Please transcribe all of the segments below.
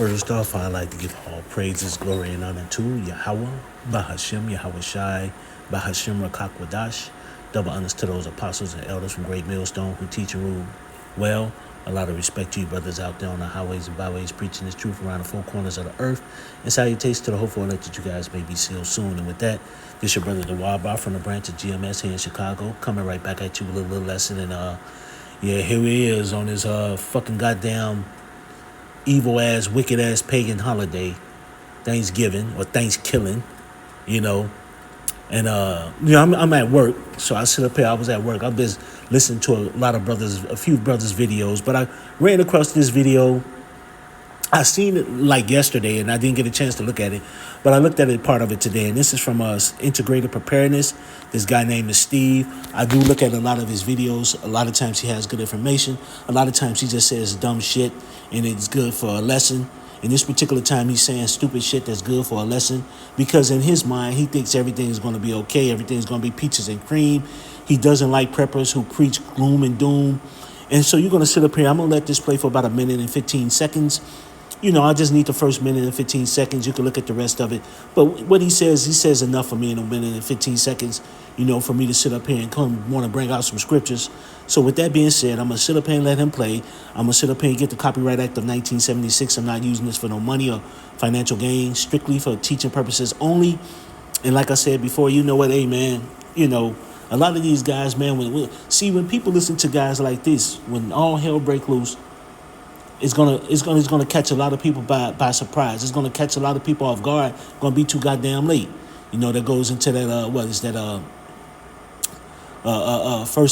First off, I'd like to give all praises, glory, and honor to Yahweh, Bahashem, Yahweh Shai, Bahashem Rakakwadash. Double honors to those apostles and elders from Great Millstone who teach and rule well. A lot of respect to you brothers out there on the highways and byways preaching this truth around the four corners of the earth. And salutations to the hopeful elect that you guys may be sealed soon. And with that, this your brother the Bar from the branch of GMS here in Chicago, coming right back at you with a little lesson. And here he is on his fucking goddamn evil ass, wicked ass pagan holiday, Thanksgiving or Thanksgiving, you know. And I'm at work, so I sit up here. I was at work. I've been listening to a few brothers' videos, but I ran across this video. I seen it like yesterday, and I didn't get a chance to look at it, but I looked at it, part of it today. And this is from Integrated Preparedness. This guy named is Steve. I do look at a lot of his videos. A lot of times he has good information. A lot of times he just says dumb shit, and it's good for a lesson. In this particular time, he's saying stupid shit that's good for a lesson, because in his mind, he thinks everything is going to be okay. Everything's going to be peaches and cream. He doesn't like preppers who preach gloom and doom. And so you're going to sit up here. I'm going to let this play for about a minute and 15 seconds. You know, I just need the first minute and 15 seconds. You can look at the rest of it. But what he says enough for me in a minute and 15 seconds, you know, for me to sit up here and want to bring out some scriptures. So with that being said, I'm going to sit up here and let him play. I'm going to sit up here and get the Copyright Act of 1976. I'm not using this for no money or financial gain, strictly for teaching purposes only. And like I said before, you know what, hey, man, you know, a lot of these guys, man, when people listen to guys like this, when all hell break loose, it's gonna catch a lot of people by surprise. It's gonna catch a lot of people off guard. Gonna be too goddamn late. You know, that goes into that 1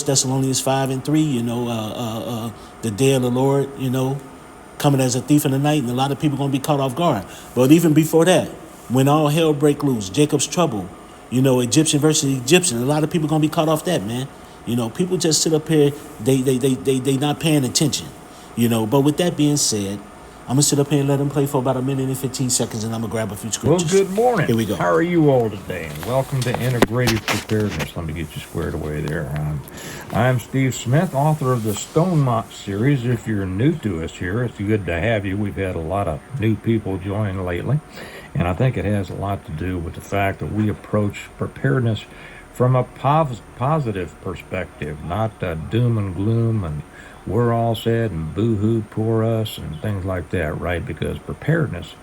Thessalonians 5:3. You know, the day of the Lord. You know, coming as a thief in the night, and a lot of people gonna be caught off guard. But even before that, when all hell break loose, Jacob's trouble. You know, Egyptian versus Egyptian. A lot of people gonna be caught off that, man. You know, people just sit up here. They not paying attention. You know, but with that being said, I'm going to sit up here and let him play for about a minute and 15 seconds, and I'm going to grab a few scriptures. Well, good morning. Here we go. How are you all today? And welcome to Integrated Preparedness. Let me get you squared away there. I'm Steve Smith, author of the Stone Mock series. If you're new to us here, it's good to have you. We've had a lot of new people join lately, and I think it has a lot to do with the fact that we approach preparedness from a positive perspective, not doom and gloom and we're all sad and boo-hoo, poor us, and things like that, right? Because preparedness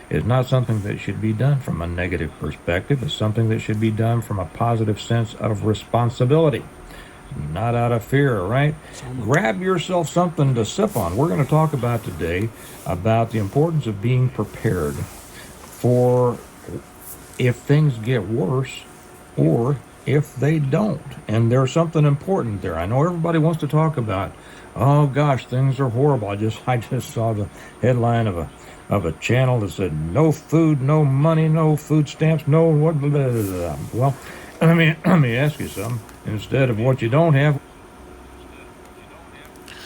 is not something that should be done from a negative perspective. It's something that should be done from a positive sense of responsibility, not out of fear, right? Grab yourself something to sip on. We're going to talk about today about the importance of being prepared for if things get worse or if they don't. And there's something important there. I know everybody wants to talk about, oh gosh, things are horrible. I just saw the headline of a channel that said no food, no money, no food stamps, no what. Blah, blah, blah. Well, let me ask you something. Instead of what you don't have.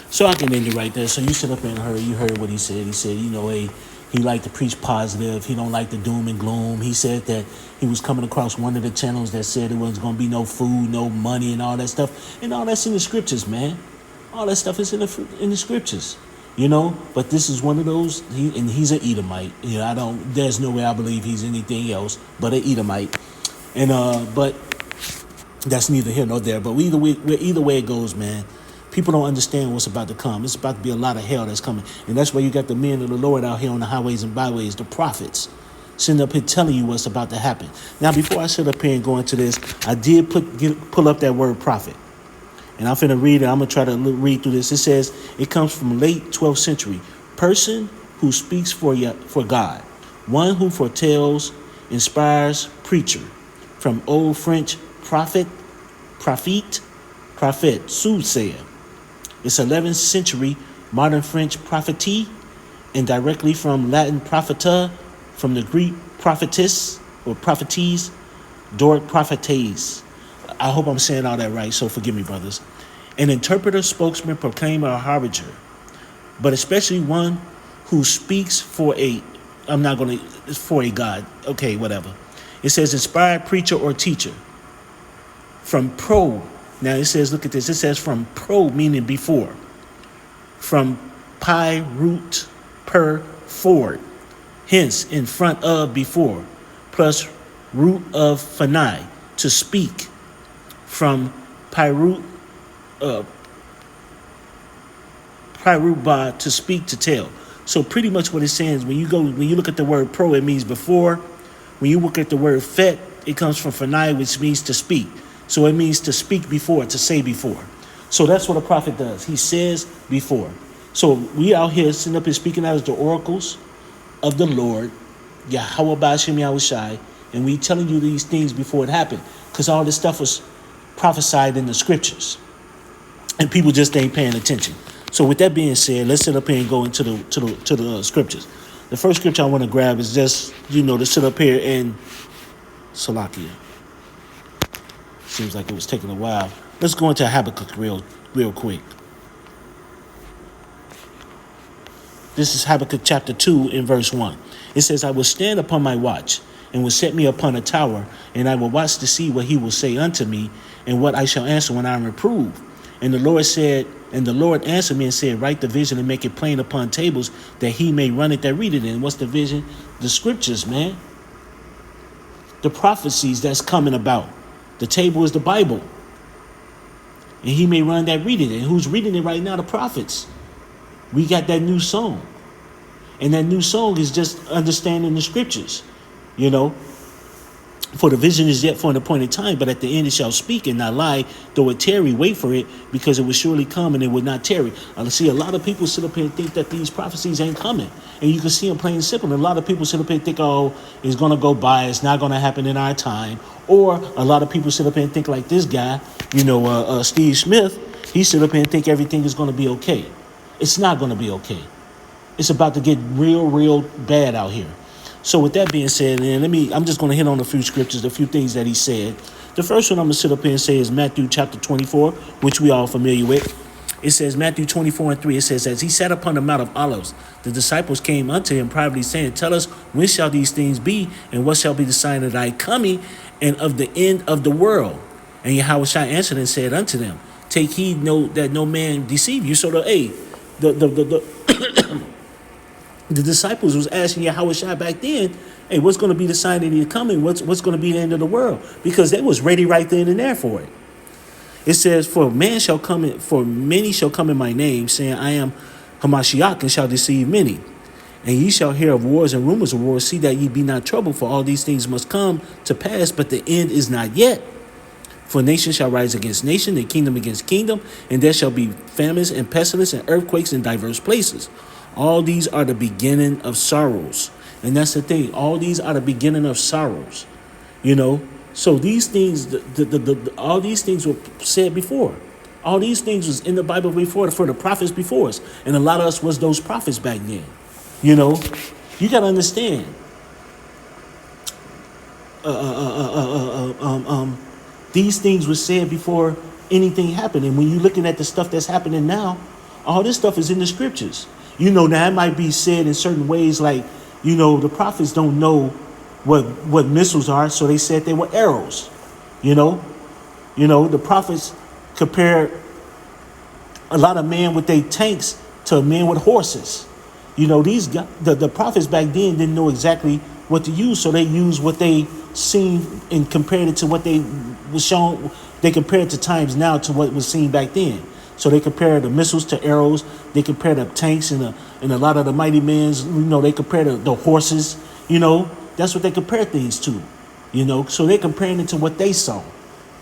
So I can end it right there. So you sit up and heard what he said. He said, you know, he liked to preach positive. He don't like the doom and gloom. He said that he was coming across one of the channels that said it was going to be no food, no money, and all that stuff. And all that's in the scriptures, man. All that stuff is in the scriptures, you know. But this is one of those. He's an Edomite. You know, there's no way I believe he's anything else but an Edomite. And but that's neither here nor there. But either way it goes, man. People don't understand what's about to come. It's about to be a lot of hell that's coming, and that's why you got the men of the Lord out here on the highways and byways, the prophets, sitting up here telling you what's about to happen. Now, before I sit up here and go into this, I did pull up that word prophet. And I'm finna read it. I'm going to try to read through this. It says, it comes from late 12th century. Person who speaks for God. One who foretells, inspires, preacher. From Old French prophet, soothsayer. It's 11th century modern French prophetie, and directly from Latin propheta, from the Greek prophetess or prophetese, Doric prophetes. I hope I'm saying all that right, so forgive me, brothers. An interpreter, spokesman, proclaimer, or harbinger, but especially one who speaks for a God. Okay, whatever. It says inspired preacher or teacher. From pro. Now it says, look at this. It says from pro, meaning before. From pi, root, per, forward. hence, in front of, before, plus root of fanai, to speak, from pyrut, pyrubah, to speak, to tell. So pretty much what it's saying is when you look at the word pro, it means before. When you look at the word fet, it comes from fanai, which means to speak. So it means to speak before, to say before. So that's what a prophet does. He says before. So we out here sitting up here speaking out as the oracles of the Lord, Yahweh Ba'ashem Yahushai, and we telling you these things before it happened, because all this stuff was prophesied in the scriptures, and people just ain't paying attention. So with that being said, let's sit up here and go into the scriptures. The first scripture I want to grab is just to sit up here in Salakia. Seems like it was taking a while. Let's go into Habakkuk real quick. This is Habakkuk chapter 2 in verse 1. It says, I will stand upon my watch, and will set me upon a tower, and I will watch to see what he will say unto me, and what I shall answer when I am reproved. And the Lord answered me and said, write the vision and make it plain upon tables, that he may run it that read it. And what's the vision? The scriptures, man. The prophecies that's coming about. The table is the Bible. And he may run that read it. And who's reading it right now? The prophets. We got that new song. And that new song is just understanding the scriptures. For the vision is yet for an appointed time, but at the end it shall speak and not lie. Though it tarry, wait for it, because it will surely come and it will not tarry. I see a lot of people sit up here and think that these prophecies ain't coming. And you can see them plain and simple. And a lot of people sit up here and think, oh, it's going to go by. It's not going to happen in our time. Or a lot of people sit up here and think like this guy, Steve Smith. He sit up here and think everything is going to be okay. It's not going to be okay. It's about to get real bad out here. So with that being said, I'm just going to hit on a few scriptures, a few things that he said. The first one I'm going to sit up here and say is Matthew chapter 24, which we all familiar with. It says, Matthew 24:3, it says, as he sat upon the Mount of Olives, the disciples came unto him privately, saying, tell us, when shall these things be, and what shall be the sign of thy coming, and of the end of the world? And Yahushua answered and said unto them, take heed that no man deceive you. So the disciples was asking Yahushua back then, hey, what's going to be the sign of your coming? What's going to be the end of the world? Because they was ready right then and there for it. It says, for many shall come in my name, saying, I am Hamashiach, and shall deceive many. And ye shall hear of wars and rumors of wars. See that ye be not troubled, for all these things must come to pass, but the end is not yet. For nation shall rise against nation, and kingdom against kingdom, and there shall be famines and pestilence and earthquakes in diverse places. All these are the beginning of sorrows. And that's the thing. All these are the beginning of sorrows. So these things, all these things were said before. All these things was in the Bible before, for the prophets before us. And a lot of us was those prophets back then. You got to understand. These things were said before anything happened. And when you're looking at the stuff that's happening now, all this stuff is in the scriptures. Now it might be said in certain ways, like, the prophets don't know what missiles are, so they said they were arrows. The prophets compared a lot of men with their tanks to men with horses. These guys, the prophets back then didn't know exactly what to use, so they used what they seen and compared it to what they was shown. They compared to times now to what was seen back then. So they compare the missiles to arrows. They compare the tanks and a lot of the mighty men's. They compare the horses. That's what they compare things to. So they're comparing it to what they saw,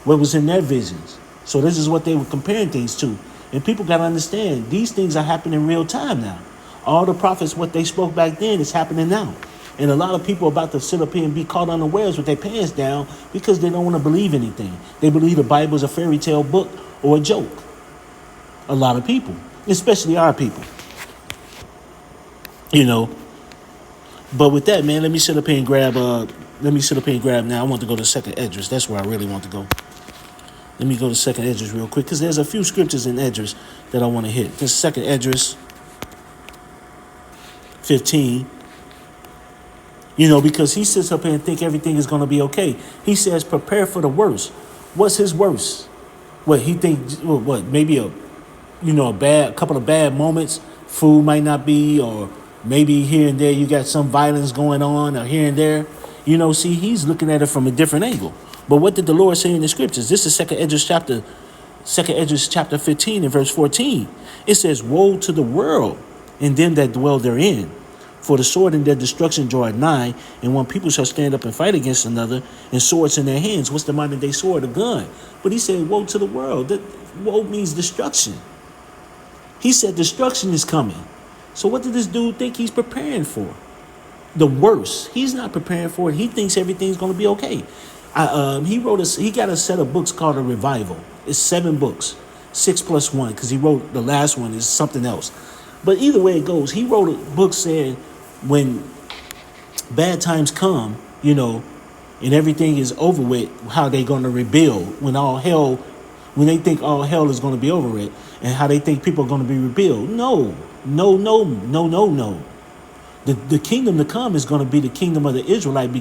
what was in their visions. So this is what they were comparing things to. And people got to understand, these things are happening in real time now. All the prophets, what they spoke back then, is happening now. And a lot of people are about to sit up here and be caught unawares with their pants down because they don't want to believe anything. They believe the Bible is a fairy tale book or a joke. A lot of people, especially our people, But with that, man, let me sit up here and grab. Now. I want to go to second Esdras. That's where I really want to go. Let me go to second Esdras real quick, because there's a few scriptures in Esdras that I want to hit. This second Esdras 15. Because he sits up here and think everything is going to be okay. He says, prepare for the worst. What's his worst? What he thinks? What maybe a couple of bad moments. Food might not be, or Maybe here and there you got some violence going on, or here and there. See, he's looking at it from a different angle. But what did the Lord say in the scriptures? This is Second Esdras chapter 15 and verse 14. It says, "Woe to the world and them that dwell therein. For the sword and their destruction draweth nigh, and one people shall stand up and fight against another, and swords in their hands." What's the modern day sword? A gun. But he said, woe to the world. That woe means destruction. He said destruction is coming. So what did this dude think he's preparing for? The worst. He's not preparing for it. He thinks everything's going to be okay. He got a set of books called A Revival. It's 7 books, 6 plus 1, because he wrote the last one is something else. But either way it goes, he wrote a book saying when bad times come, and everything is over with, how they going to rebuild when they think all hell is going to be over with, and how they think people are going to be rebuilt. No. The kingdom to come is going to be the kingdom of the Israelite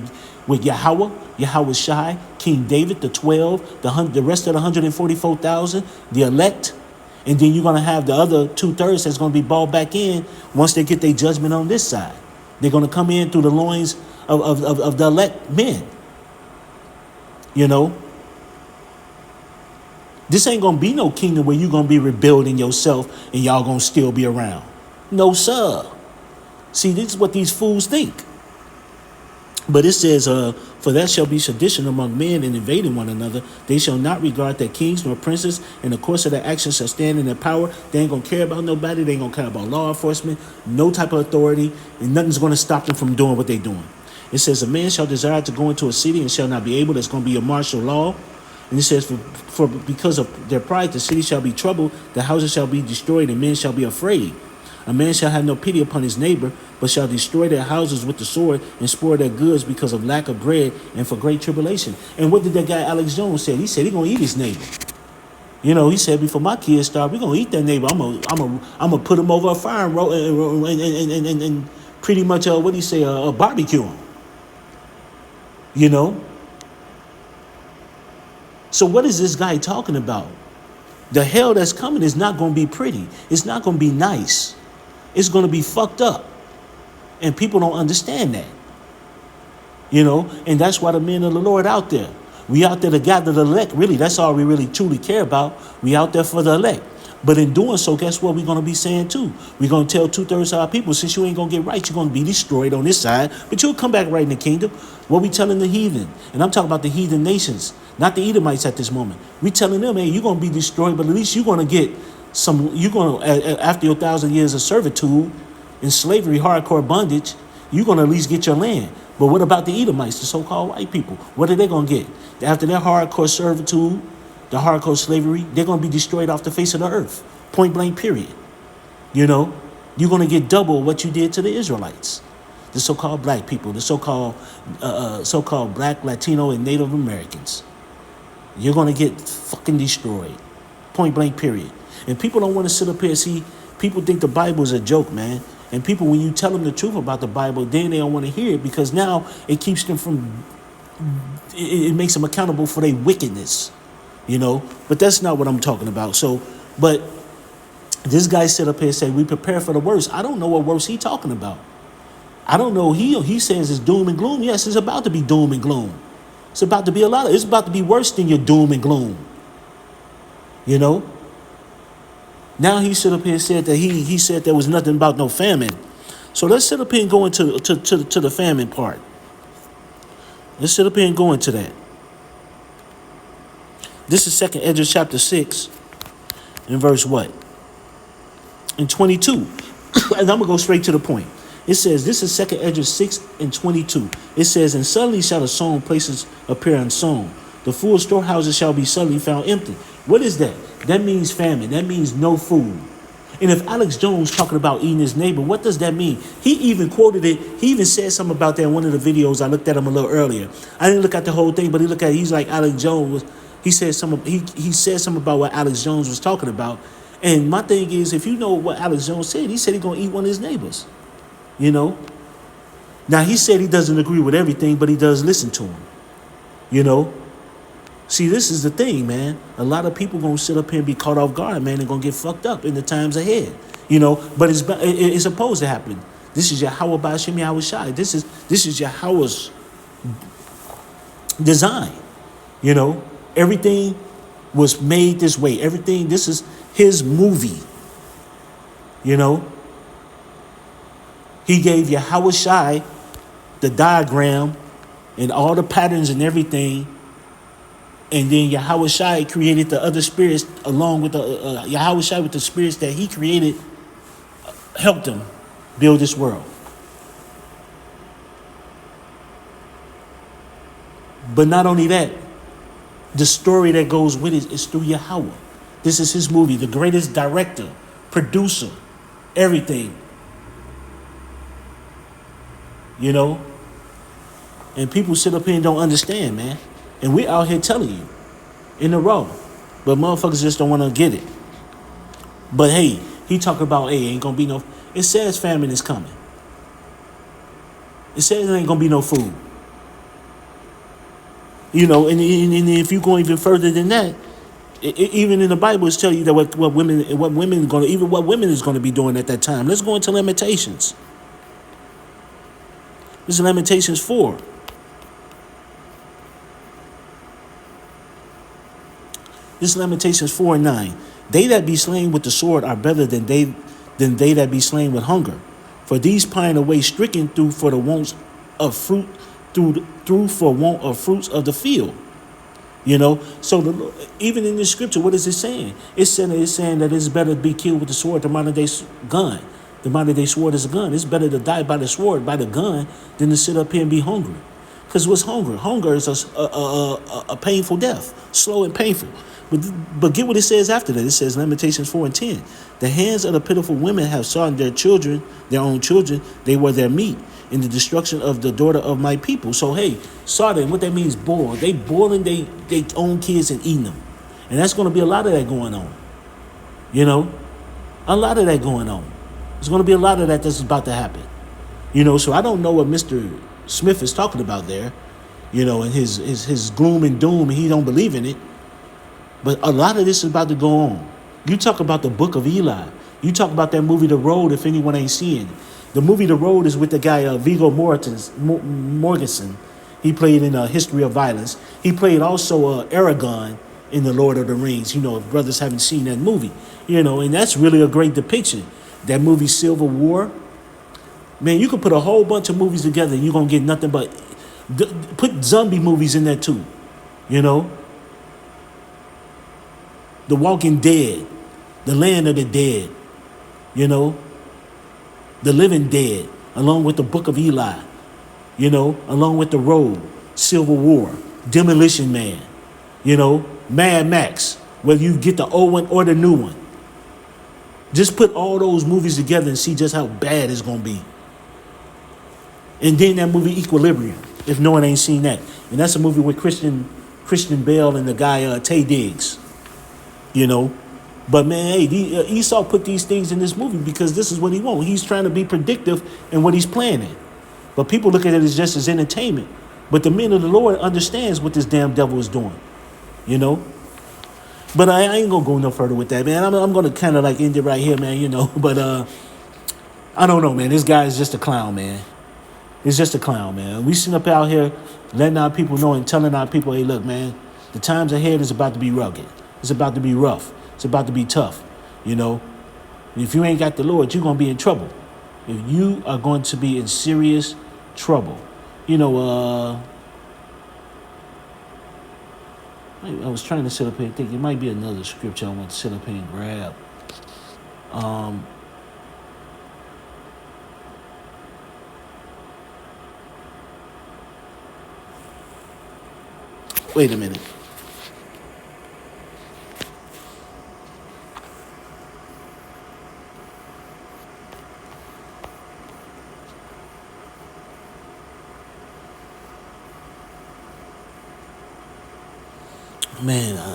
with Yahweh Shai, King David, the 12, the rest of the 144,000, the elect. And then you're going to have the other 2/3 that's going to be bought back in once they get their judgment on this side. They're going to come in through the loins of the elect men. This ain't going to be no kingdom where you're going to be rebuilding yourself and y'all going to still be around. No, sir. See, this is what these fools think. But it says, for that shall be sedition among men and invading one another. They shall not regard their kings nor princes, and the course of their actions shall stand in their power. They ain't going to care about nobody. They ain't going to care about law enforcement, no type of authority, and nothing's going to stop them from doing what they're doing. It says, a man shall desire to go into a city and shall not be able. There's going to be a martial law. And it says, for because of their pride, the city shall be troubled, the houses shall be destroyed, and men shall be afraid. A man shall have no pity upon his neighbor, but shall destroy their houses with the sword and spoil their goods because of lack of bread and for great tribulation. And what did that guy Alex Jones say? He said he's going to eat his neighbor. He said, before my kids start, we're going to eat that neighbor. I'm gonna put him over a fire and pretty much, barbecue him. So what is this guy talking about? The hell that's coming is not going to be pretty. It's not going to be nice. It's going to be fucked up. And people don't understand that. And that's why the men of the Lord out there. We out there to gather the elect. Really, that's all we really truly care about. We out there for the elect. But in doing so, guess what we're going to be saying too? We're going to tell 2/3 of our people, since you ain't going to get right, you're going to be destroyed on this side, but you'll come back right in the kingdom. What we telling the heathen? And I'm talking about the heathen nations, not the Edomites at this moment. We telling them, hey, you're going to be destroyed, but at least you're going to get after your 1,000 years of servitude and slavery, hardcore bondage, you're going to at least get your land. But what about the Edomites, the so-called white people? What are they going to get? After their hardcore servitude, the hardcore slavery, they're going to be destroyed off the face of the earth. Point blank, period. You're going to get double what you did to the Israelites. The so-called black people, the so-called black, Latino, and Native Americans. You're going to get fucking destroyed. Point blank, period. And people don't want to sit up here. See, people think the Bible is a joke, man. And people, when you tell them the truth about the Bible, then they don't want to hear it, because now it keeps them from, it makes them accountable for their wickedness. But that's not what I'm talking about. So, but this guy sit up here and say, we prepare for the worst. I don't know what worst he talking about. I don't know. He says it's doom and gloom. Yes, it's about to be doom and gloom. It's about to be it's about to be worse than your doom and gloom. Now he sit up here and said that he said there was nothing about no famine. So let's sit up here and go into to the famine part. Let's sit up here and go into that. This is 2 Esdras chapter 6 and verse what? In 22. And I'm going to go straight to the point. It says, this is 2 Esdras 6 and 22. It says, and suddenly shall the sown places appear unsown. The full storehouses shall be suddenly found empty. What is that? That means famine. That means no food. And if Alex Jones talking about eating his neighbor, what does that mean? He even quoted it. He even said something about that in one of the videos. I looked at him a little earlier. I didn't look at the whole thing, but he's like Alex Jones. He said something about what Alex Jones was talking about. And my thing is, if you know what Alex Jones said, he said he's going to eat one of his neighbors. Now, he said he doesn't agree with everything, but he does listen to him. See, this is the thing, man. A lot of people going to sit up here and be caught off guard, man. They're going to get fucked up in the times ahead. But it's supposed to happen. This is Yahweh Ba'ashem Yahweh Shai. This is Yahweh's design. You know, everything was made this way. Everything, this is his movie. You know, he gave Yahweh Shai the diagram and all the patterns and everything. And then Yahweh Shai created the other spirits along with the Yahweh Shai with the spirits that he created, helped him build this world. But not only that, the story that goes with it is through Yahweh. This is his movie, the greatest director, producer, everything. You know? And people sit up here and don't understand, man. And we out here telling you in a row. But motherfuckers just don't want to get it. But hey, he talking about, hey, ain't gonna be no... It says famine is coming. It says there ain't gonna be no food. You know, and if you go even further than that, even in the Bible, it's telling you that what women is going to be doing at that time. Let's go into Lamentations. This is Lamentations 4. This is Lamentations 4 and 9. They that be slain with the sword are better than they that be slain with hunger. For these pine away stricken through for the wants of fruit, through for want of fruits of the field. You know, so even in the scripture, what is it saying? It's saying that it's better to be killed with the sword, the modern day gun. The modern day sword is a gun. It's better to die by the sword, by the gun, than to sit up here and be hungry. Because what's hunger? Hunger is a painful death, slow and painful. But get what it says after that. It says Lamentations 4 and 10. The hands of the pitiful women have sought their children, their own children. They were their meat in the destruction of the daughter of my people. So, hey, Sodom, what that means, boil. They boiling they own kids and eating them. And that's going to be a lot of that going on. You know, a lot of that going on. There's going to be a lot of that that's about to happen. You know, so I don't know what Mr. Smith is talking about there, you know, and his gloom and doom, and he don't believe in it. But a lot of this is about to go on. You talk about the Book of Eli. You talk about that movie, The Road, if anyone ain't seeing it. The movie The Road is with the guy Viggo Mortensen. He played in History of Violence. He played also Aragorn in The Lord of the Rings. You know, if brothers haven't seen that movie. You know, and that's really a great depiction. That movie Civil War. Man, you could put a whole bunch of movies together and you're going to get nothing but... Put zombie movies in there too. You know? The Walking Dead. The Land of the Dead. You know? The Living Dead, along with the Book of Eli, you know, along with The Road, Civil War, Demolition Man, you know, Mad Max, whether you get the old one or the new one. Just put all those movies together and see just how bad it's going to be. And then that movie Equilibrium, if no one ain't seen that. And that's a movie with Christian Bale and the guy Taye Diggs, you know. But man, hey, Esau put these things in this movie because this is what he wants. He's trying to be predictive in what he's planning. But people look at it as just as entertainment. But the men of the Lord understands what this damn devil is doing. You know? But I ain't going to go no further with that, man. I'm going to kind of like end it right here, man, you know. But I don't know, man. This guy is just a clown, man. He's just a clown, man. We sitting up out here letting our people know and telling our people, hey, look, man, the times ahead is about to be rugged. It's about to be rough. It's about to be tough, you know. If you ain't got the Lord, you're going to be in trouble. If you are going to be in serious trouble. You know, I was trying to sit up here and think it might be another scripture I want to sit up here and grab. Wait a minute.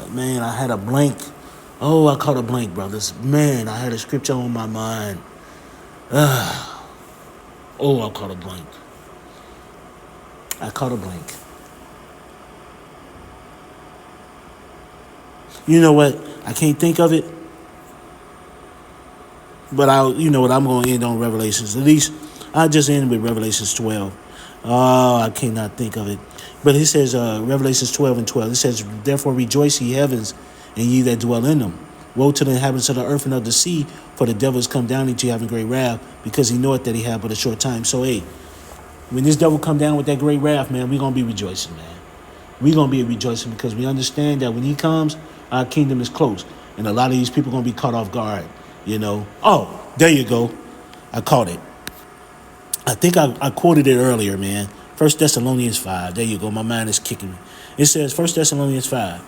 Man, I had a blank. Oh, I caught a blank, brothers. Man, I had a scripture on my mind. Oh, I caught a blank. You know what? I can't think of it. But you know what? I'm going to end on Revelations. At least I just end with Revelations 12. Oh, I cannot think of it. But it says, Revelations 12 and 12. It says, therefore rejoice, ye heavens, and ye that dwell in them. Woe to the inhabitants of the earth and of the sea, for the devil is come down into you having great wrath, because he knoweth that he have but a short time. So, hey, when this devil come down with that great wrath, man, we're going to be rejoicing, man. We're going to be rejoicing because we understand that when he comes, our kingdom is close. And a lot of these people are going to be caught off guard, you know. Oh, there you go. I caught it. I think I quoted it earlier, man. 1 Thessalonians 5. There you go. My mind is kicking me. It says 1 Thessalonians 5.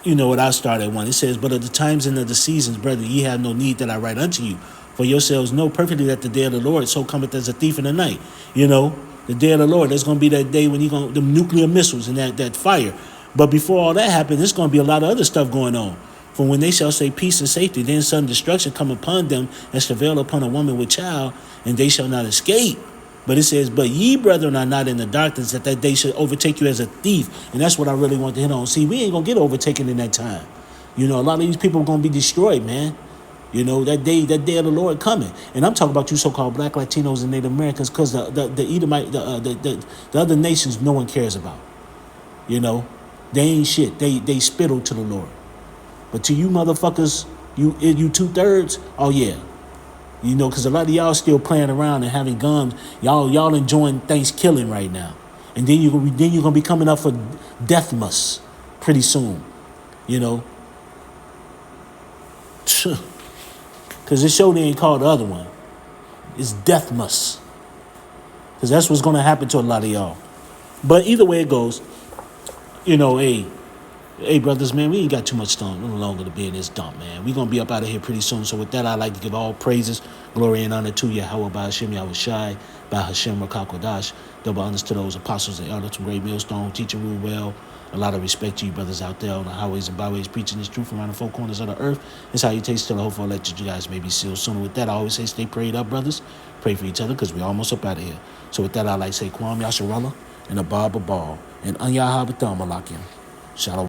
You know what I started at one. It says, but of the times and of the seasons, brethren, ye have no need that I write unto you. For yourselves know perfectly that the day of the Lord so cometh as a thief in the night. You know, the day of the Lord, there's going to be that day when you're going to, the nuclear missiles and that fire. But before all that happens, there's going to be a lot of other stuff going on. For when they shall say peace and safety, then sudden destruction come upon them as travail upon a woman with child, and they shall not escape. But it says, but ye, brethren, are not in the darkness, that day should overtake you as a thief. And that's what I really want to hit on. See, we ain't going to get overtaken in that time. You know, a lot of these people are going to be destroyed, man. You know, that day of the Lord coming. And I'm talking about you so-called black Latinos and Native Americans, because the Edomite, the other nations no one cares about. You know, they ain't shit. They spittle to the Lord. But to you motherfuckers, you 2/3, oh yeah. You know, because a lot of y'all still playing around and having guns. Y'all enjoying Thanksgiving right now. And then you're gonna be coming up for Deathmas pretty soon. You know. Because this show they ain't called the other one. It's Deathmas. Because that's what's gonna happen to a lot of y'all. But either way it goes, you know, Hey, brothers, man, we ain't got too much time no longer to be in this dump, man. We're going to be up out of here pretty soon. So with that, I'd like to give all praises, glory, and honor to Yahweh, Bahashem, Yahweh Shai, Bahashem, Rakakwadash. Double honors to those apostles and elders from Great Millstone, teaching rule well. A lot of respect to you brothers out there on the highways and byways, preaching this truth around the four corners of the earth. It's how you taste till the hopeful let you guys may be sealed sooner. With that, I always say stay prayed up, brothers. Pray for each other because we're almost up out of here. So with that, I'd like to say Kwam Yasharallah and Abba Ball and Anyahabatamalakya. Shalom.